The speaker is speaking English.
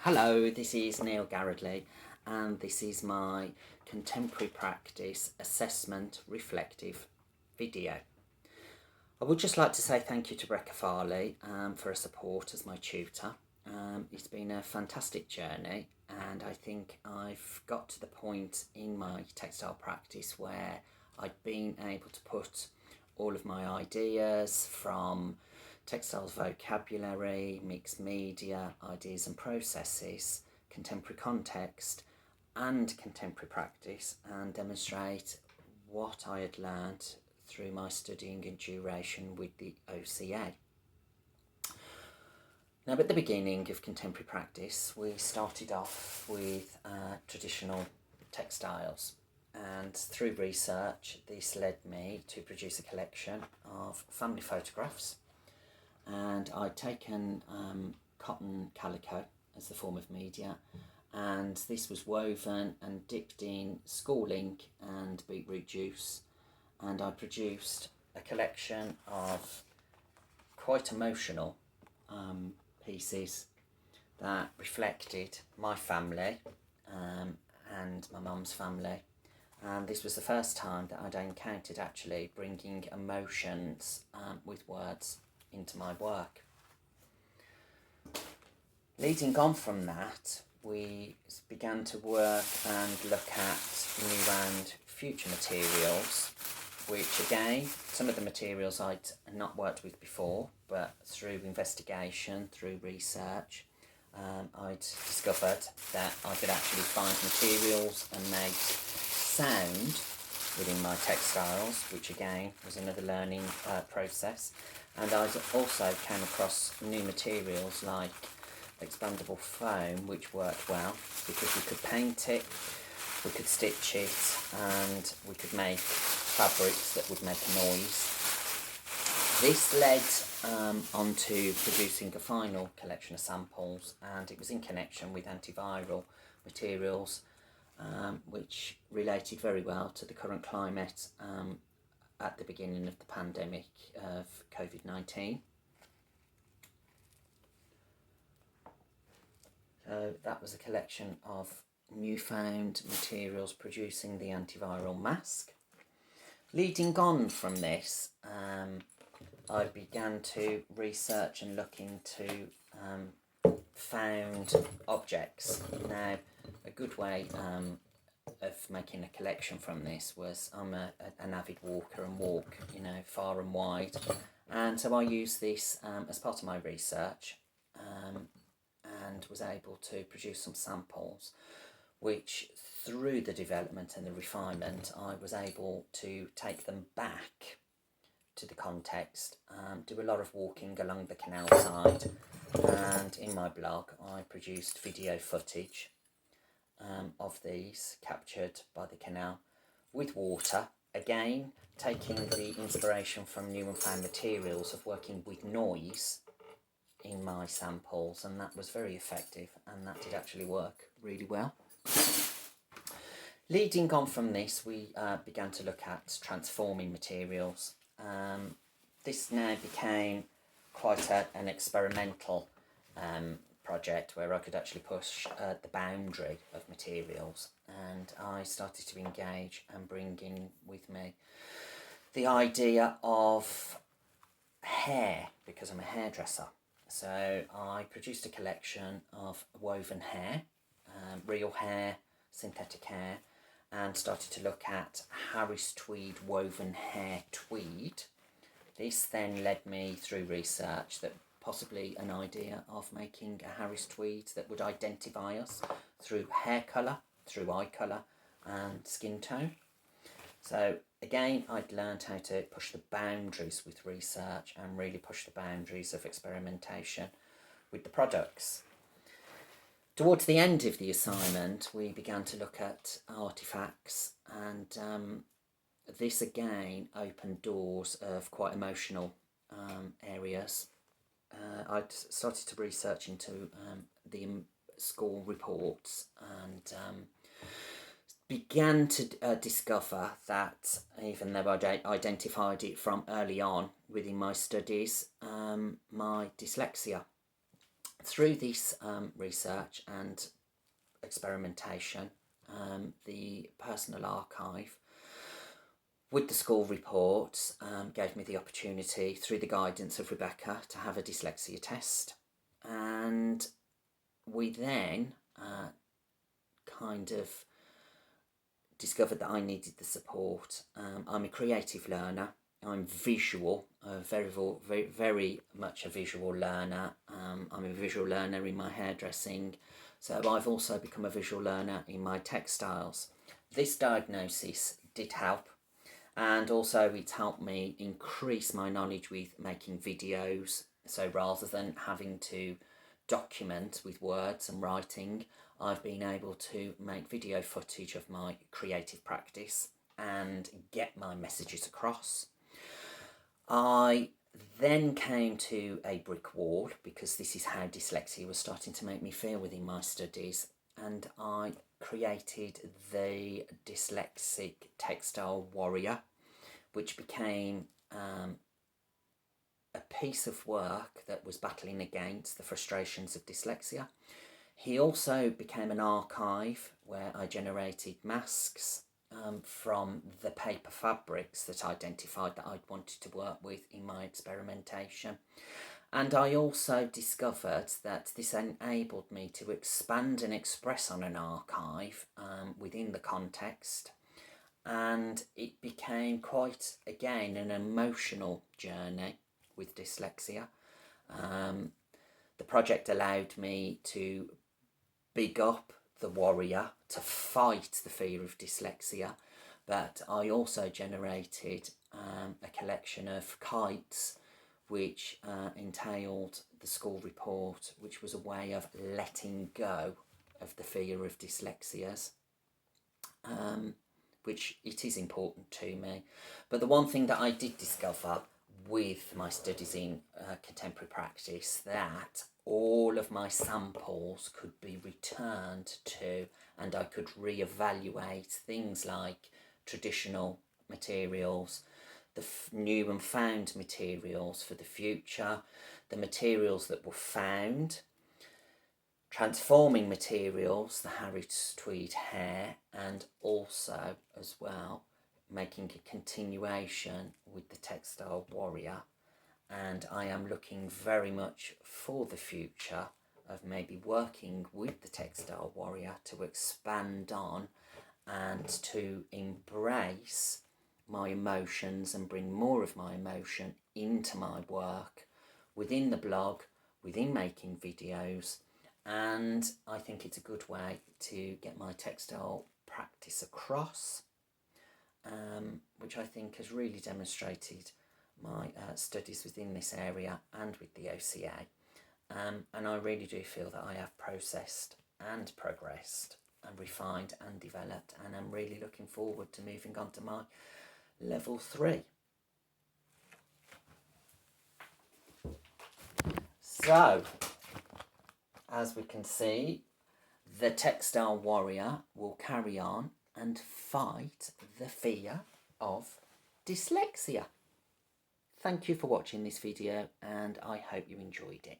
Hello, this is Neil Garradley, and this is my contemporary practice assessment reflective video. I would just like to say thank you to Brecca Farley for her support as my tutor. It's been a fantastic journey, and I think I've got to the point in my textile practice where I've been able to put all of my ideas from textiles vocabulary, mixed media, ideas and processes, contemporary context and contemporary practice, and demonstrate what I had learnt through my studying and duration with the OCA. Now, at the beginning of contemporary practice, we started off with traditional textiles, and through research this led me to produce a collection of family photographs. And I'd taken cotton calico as the form of media, and this was woven and dipped in school ink and beetroot juice, and I produced a collection of quite emotional pieces that reflected my family and my mum's family. And this was the first time that I'd encountered actually bringing emotions with words into my work. Leading on from that, we began to work and look at new and future materials, which again, some of the materials I'd not worked with before, but through investigation, through research, I'd discovered that I could actually find materials and make sound within my textiles, which again was another learning process. And I also came across new materials like expandable foam, which worked well because we could paint it, we could stitch it, and we could make fabrics that would make a noise. This led on to producing a final collection of samples, and it was in connection with antiviral materials, which related very well to the current climate at the beginning of the pandemic of COVID-19. So that was a collection of newfound materials producing the antiviral mask. Leading on from this, I began to research and look into found objects. Now, a good way of making a collection from this was I'm an avid walker and walk, far and wide, and so I used this as part of my research and was able to produce some samples, which through the development and the refinement I was able to take them back to the context, do a lot of walking along the canal side, and in my blog I produced video footage of these captured by the canal with water, again taking the inspiration from new and found materials of working with noise in my samples, and that was very effective, and that did actually work really well. Leading on from this, we began to look at transforming materials. This now became quite an experimental project where I could actually push the boundary of materials, and I started to engage and bring in with me the idea of hair, because I'm a hairdresser. So I produced a collection of woven hair, real hair, synthetic hair, and started to look at Harris tweed woven hair tweed. This then led me through research that possibly an idea of making a Harris tweed that would identify us through hair colour, through eye colour and skin tone. So again, I'd learned how to push the boundaries with research and really push the boundaries of experimentation with the products. Towards the end of the assignment, we began to look at artefacts, and this again opened doors of quite emotional areas. I'd started to research into the school reports and began to discover that, even though I'd identified it from early on within my studies, my dyslexia Through this research and experimentation, the personal archive with the school reports gave me the opportunity, through the guidance of Rebecca, to have a dyslexia test. And we then kind of discovered that I needed the support. I'm a creative learner. I'm visual, very much a visual learner. I'm a visual learner in my hairdressing. So I've also become a visual learner in my textiles. This diagnosis did help, and also it's helped me increase my knowledge with making videos. So rather than having to document with words and writing, I've been able to make video footage of my creative practice and get my messages across. I then came to a brick wall, because this is how dyslexia was starting to make me feel within my studies, and I created the Dyslexic Textile Warrior, which became a piece of work that was battling against the frustrations of dyslexia. He also became an archive where I generated masks from the paper fabrics that I identified that I'd wanted to work with in my experimentation. And I also discovered that this enabled me to expand and express on an archive within the context. And it became quite, again, an emotional journey with dyslexia. The project allowed me to big up the warrior, to fight the fear of dyslexia, but I also generated a collection of kites which entailed the school report, which was a way of letting go of the fear of dyslexias, which it is important to me. But the one thing that I did discover with my studies in contemporary practice, that all of my samples could be returned to, and I could re-evaluate things like traditional materials, the new and found materials for the future, the materials that were found, transforming materials, the Harris Tweed hair, and also as well making a continuation with the Textile Warrior. And I am looking very much for the future of maybe working with the Textile Warrior to expand on and to embrace my emotions and bring more of my emotion into my work within the blog, within making videos. And I think it's a good way to get my textile practice across, which I think has really demonstrated my studies within this area and with the OCA. And I really do feel that I have processed and progressed and refined and developed, and I'm really looking forward to moving on to my level 3. So, as we can see, the Textile Warrior will carry on and fight the fear of dyslexia. Thank you for watching this video, and I hope you enjoyed it.